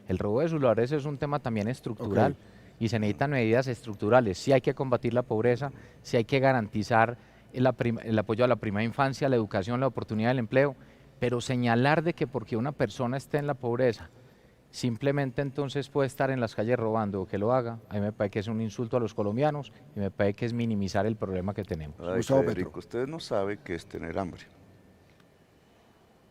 El robo de celulares es un tema también estructural Ok. y se necesitan medidas estructurales. Sí hay que combatir la pobreza, sí hay que garantizar el apoyo a la primera infancia, la educación, la oportunidad del empleo, pero señalar de que porque una persona esté en la pobreza, simplemente entonces puede estar en las calles robando o que lo haga, a mí me parece que es un insulto a los colombianos y me parece que es minimizar el problema que tenemos. Ay, Gustavo Petro. Federico, usted no sabe qué es tener hambre.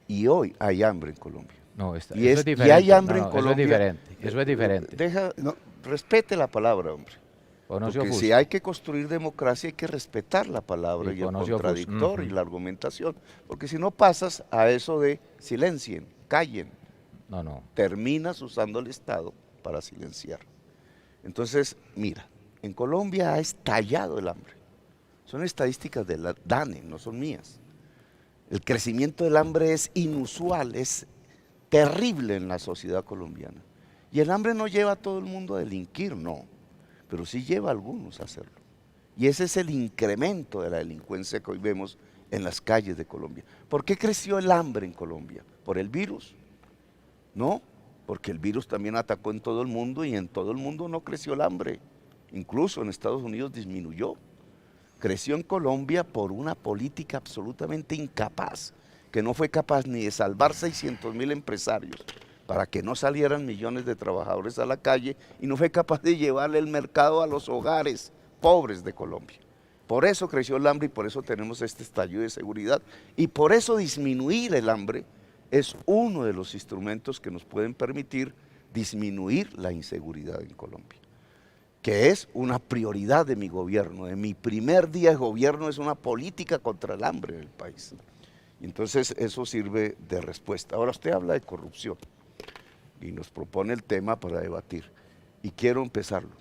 Y hoy hay hambre en Colombia. No, Y, eso es y hay diferente, no, hambre en no, eso es Colombia. diferente, eso es diferente. Deja, No, respete la palabra, hombre. O no se Porque si ofusque, hay que construir democracia, hay que respetar la palabra y el o no se ofusque. contradictor y la argumentación. Porque si no pasas a eso de silencien, callen, No, no. terminas usando el Estado para silenciar. Entonces, mira, en Colombia ha estallado el hambre. Son estadísticas de la DANE, no son mías. El crecimiento del hambre es inusual, es terrible en la sociedad colombiana. Y el hambre no lleva a todo el mundo a delinquir, no, pero sí lleva a algunos a hacerlo. Y ese es el incremento de la delincuencia que hoy vemos en las calles de Colombia. ¿Por qué creció el hambre en Colombia? ¿Por el virus? No, porque el virus también atacó en todo el mundo y en todo el mundo no creció el hambre. Incluso en Estados Unidos disminuyó. Creció en Colombia por una política absolutamente incapaz, que no fue capaz ni de salvar 600.000 empresarios para que no salieran millones de trabajadores a la calle y no fue capaz de llevarle el mercado a los hogares pobres de Colombia. Por eso creció el hambre y por eso tenemos este estallido de seguridad y por eso disminuir el hambre es uno de los instrumentos que nos pueden permitir disminuir la inseguridad en Colombia, que es una prioridad de mi gobierno. De mi primer día de gobierno es una política contra el hambre en el país. Y entonces eso sirve de respuesta. Ahora usted habla de corrupción y nos propone el tema para debatir. Y quiero empezarlo.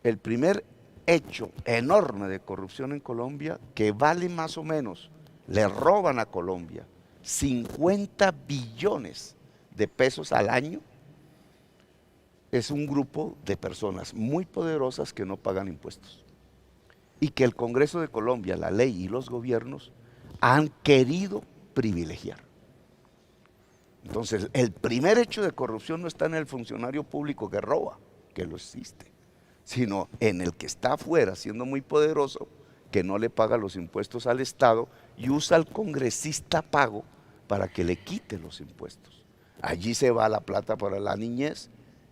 El primer hecho enorme de corrupción en Colombia, que vale más o menos, le roban a Colombia 50 billones de pesos al año, es un grupo de personas muy poderosas que no pagan impuestos y que el Congreso de Colombia, la ley y los gobiernos han querido privilegiar. Entonces, el primer hecho de corrupción no está en el funcionario público que roba, que lo existe, sino en el que está afuera, siendo muy poderoso, que no le paga los impuestos al Estado y usa al congresista pago para que le quite los impuestos. Allí se va la plata para la niñez,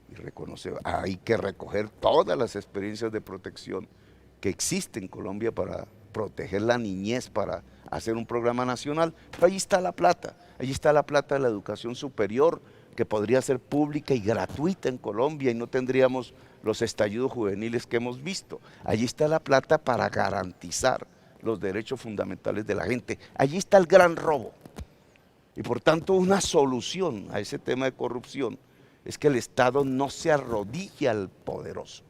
y reconoce, hay que recoger todas las experiencias de protección que existen en Colombia para proteger la niñez, para hacer un programa nacional, pero allí está la plata de la educación superior, que podría ser pública y gratuita en Colombia y no tendríamos los estallidos juveniles que hemos visto. Allí está la plata para garantizar los derechos fundamentales de la gente, allí está el gran robo. Y por tanto una solución a ese tema de corrupción es que el Estado no se arrodille al poderoso,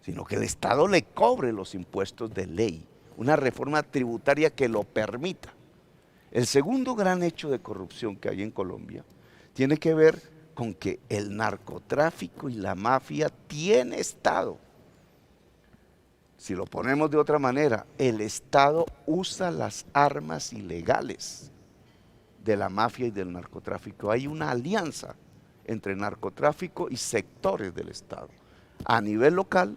sino que el Estado le cobre los impuestos de ley, una reforma tributaria que lo permita. El segundo gran hecho de corrupción que hay en Colombia tiene que ver con que el narcotráfico y la mafia tiene Estado. Si lo ponemos de otra manera, el Estado usa las armas ilegales de la mafia y del narcotráfico. Hay una alianza entre narcotráfico y sectores del Estado. A nivel local,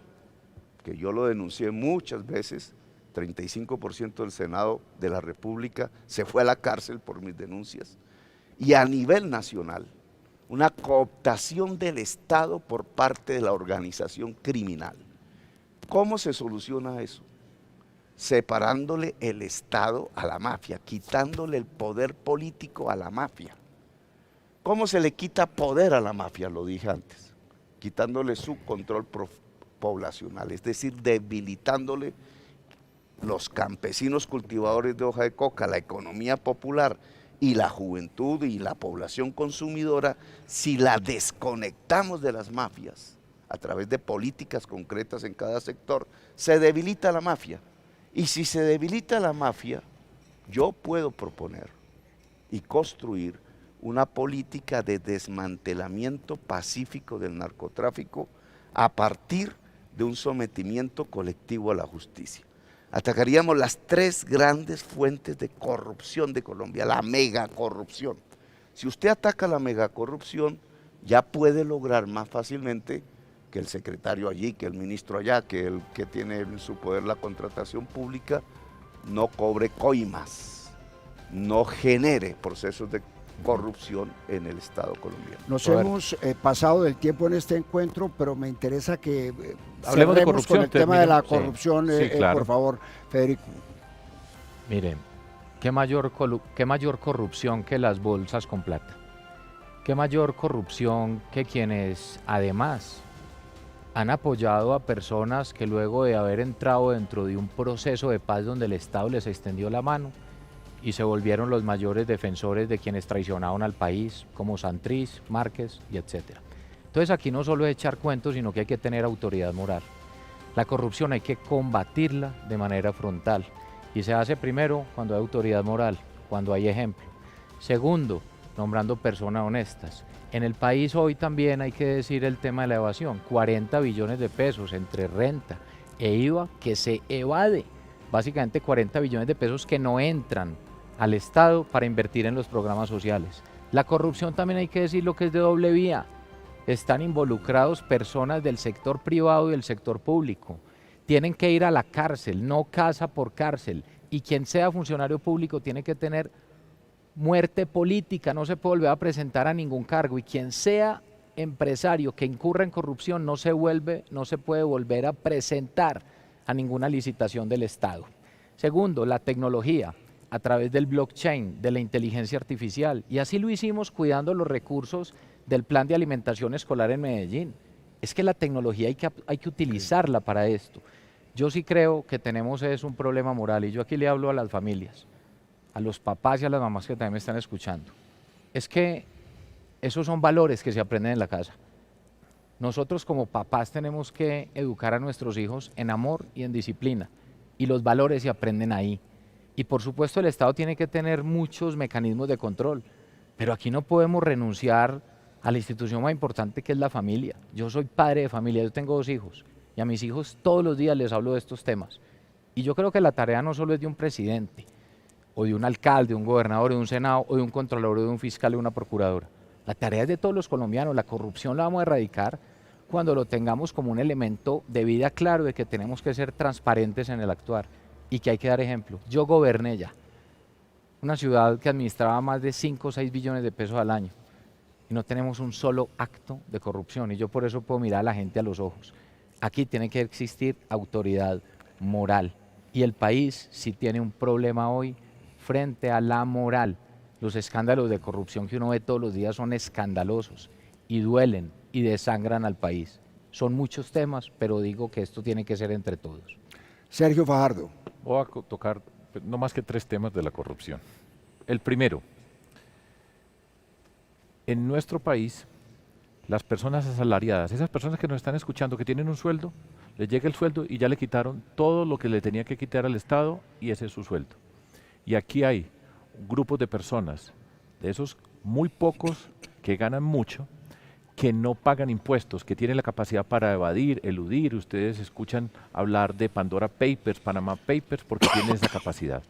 que yo lo denuncié muchas veces, 35% del Senado de la República se fue a la cárcel por mis denuncias, y a nivel nacional, una cooptación del Estado por parte de la organización criminal. ¿Cómo se soluciona eso? Separándole el Estado a la mafia, quitándole el poder político a la mafia. ¿Cómo se le quita poder a la mafia? Lo dije antes, quitándole su control poblacional, es decir, debilitándole los campesinos cultivadores de hoja de coca, la economía popular y la juventud y la población consumidora. Si la desconectamos de las mafias a través de políticas concretas en cada sector, se debilita la mafia. Y si se debilita la mafia, yo puedo proponer y construir una política de desmantelamiento pacífico del narcotráfico a partir de un sometimiento colectivo a la justicia. Atacaríamos las tres grandes fuentes de corrupción de Colombia, la megacorrupción. Si usted ataca la megacorrupción, ya puede lograr más fácilmente que el secretario allí, que el ministro allá, que el que tiene en su poder la contratación pública, no cobre coimas, no genere procesos de corrupción en el Estado colombiano. Nos hemos pasado del tiempo en este encuentro, pero me interesa que hablemos de cerremos corrupción, con el tema de la sí, corrupción, sí, claro. por favor, Federico. Miren, ¿qué mayor corrupción que las bolsas con plata? ¿Qué mayor corrupción que quienes además han apoyado a personas que luego de haber entrado dentro de un proceso de paz donde el Estado les extendió la mano y se volvieron los mayores defensores de quienes traicionaron al país, como Santrich, Márquez y etcétera? Entonces aquí no solo es echar cuentos, sino que hay que tener autoridad moral. La corrupción hay que combatirla de manera frontal y se hace primero cuando hay autoridad moral, cuando hay ejemplo. Segundo, nombrando personas honestas. En el país hoy también hay que decir el tema de la evasión, 40 billones de pesos entre renta e IVA que se evade, básicamente 40 billones de pesos que no entran al Estado para invertir en los programas sociales. La corrupción también hay que decir lo que es de doble vía. Están involucrados personas del sector privado y del sector público. Tienen que ir a la cárcel, no casa por cárcel. Y quien sea funcionario público tiene que tener muerte política, no se puede volver a presentar a ningún cargo. Y quien sea empresario que incurra en corrupción no se puede volver a presentar a ninguna licitación del Estado. Segundo, la tecnología a través del blockchain, de la inteligencia artificial. Y así lo hicimos cuidando los recursos del plan de alimentación escolar en Medellín. Es que la tecnología hay que utilizarla para esto. Yo sí creo que tenemos un problema moral y yo aquí le hablo a las familias, a los papás y a las mamás que también me están escuchando. Es que esos son valores que se aprenden en la casa. Nosotros como papás tenemos que educar a nuestros hijos en amor y en disciplina y los valores se aprenden ahí. Y por supuesto el Estado tiene que tener muchos mecanismos de control, pero aquí no podemos renunciar a la institución más importante que es la familia. Yo soy padre de familia, yo tengo 2 hijos y a mis hijos todos los días les hablo de estos temas. Y yo creo que la tarea no solo es de un presidente, o de un alcalde, de un gobernador, de un senado, o de un contralor, o de un fiscal, o de una procuradora. La tarea es de todos los colombianos. La corrupción la vamos a erradicar cuando lo tengamos como un elemento de vida claro de que tenemos que ser transparentes en el actuar y que hay que dar ejemplo. Yo goberné ya una ciudad que administraba más de 5 o 6 billones de pesos al año y no tenemos un solo acto de corrupción y yo por eso puedo mirar a la gente a los ojos. Aquí tiene que existir autoridad moral y el país sí tiene un problema hoy frente a la moral. Los escándalos de corrupción que uno ve todos los días son escandalosos y duelen y desangran al país. Son muchos temas, pero digo que esto tiene que ser entre todos. Sergio Fajardo. Voy a tocar no más que 3 temas de la corrupción. El primero, en nuestro país, las personas asalariadas, esas personas que nos están escuchando, que tienen un sueldo, les llega el sueldo y ya le quitaron todo lo que le tenía que quitar al Estado y ese es su sueldo. Y aquí hay grupos de personas, de esos muy pocos que ganan mucho, que no pagan impuestos, que tienen la capacidad para evadir, eludir. Ustedes escuchan hablar de Pandora Papers, Panama Papers, porque tienen esa capacidad.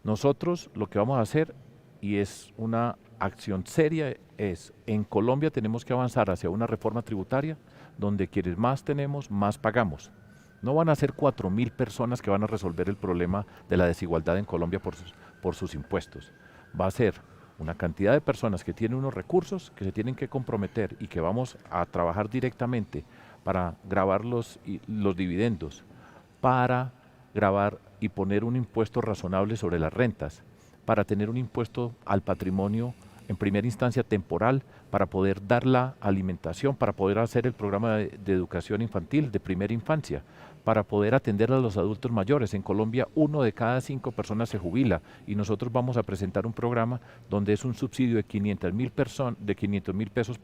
Nosotros lo que vamos a hacer, y es una acción seria, es en Colombia tenemos que avanzar hacia una reforma tributaria donde quienes más tenemos, más pagamos. No van a ser 4.000 personas que van a resolver el problema de la desigualdad en Colombia por sus impuestos. Va a ser una cantidad de personas que tienen unos recursos que se tienen que comprometer y que vamos a trabajar directamente para grabar los dividendos, para grabar y poner un impuesto razonable sobre las rentas, para tener un impuesto al patrimonio en primera instancia temporal, para poder dar la alimentación, para poder hacer el programa de educación infantil de primera infancia, para poder atender a los adultos mayores. En Colombia 1 de cada 5 personas se jubila y nosotros vamos a presentar un programa donde es un subsidio de 500.000 pesos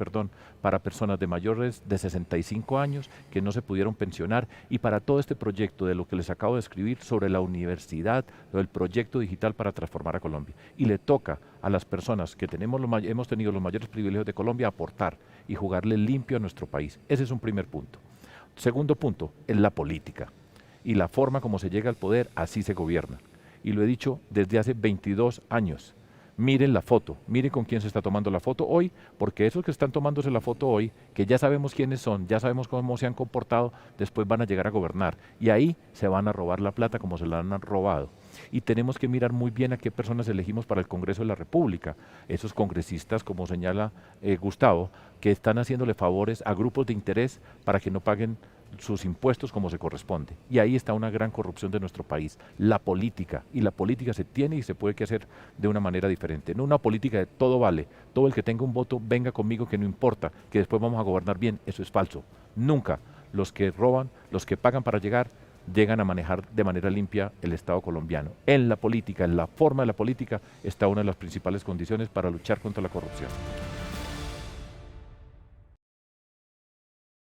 para personas de mayores de 65 años que no se pudieron pensionar y para todo este proyecto de lo que les acabo de escribir sobre la universidad, el proyecto digital para transformar a Colombia. Y le toca a las personas que hemos tenido los mayores privilegios de Colombia aportar y jugarle limpio a nuestro país. Ese es un primer punto. Segundo punto, es la política y la forma como se llega al poder, así se gobierna. Y lo he dicho desde hace 22 años. Miren la foto, miren con quién se está tomando la foto hoy, porque esos que están tomándose la foto hoy, que ya sabemos quiénes son, ya sabemos cómo se han comportado, después van a llegar a gobernar. Y ahí se van a robar la plata como se la han robado. Y tenemos que mirar muy bien a qué personas elegimos para el Congreso de la República. Esos congresistas, como señala Gustavo, que están haciéndole favores a grupos de interés para que no paguen sus impuestos como se corresponde. Y ahí está una gran corrupción de nuestro país, la política. Y la política se tiene y se puede que hacer de una manera diferente. No una política de todo vale, todo el que tenga un voto venga conmigo que no importa, que después vamos a gobernar bien. Eso es falso. Nunca los que roban, los que pagan para llegar, llegan a manejar de manera limpia el Estado colombiano. En la política, en la forma de la política, está una de las principales condiciones para luchar contra la corrupción.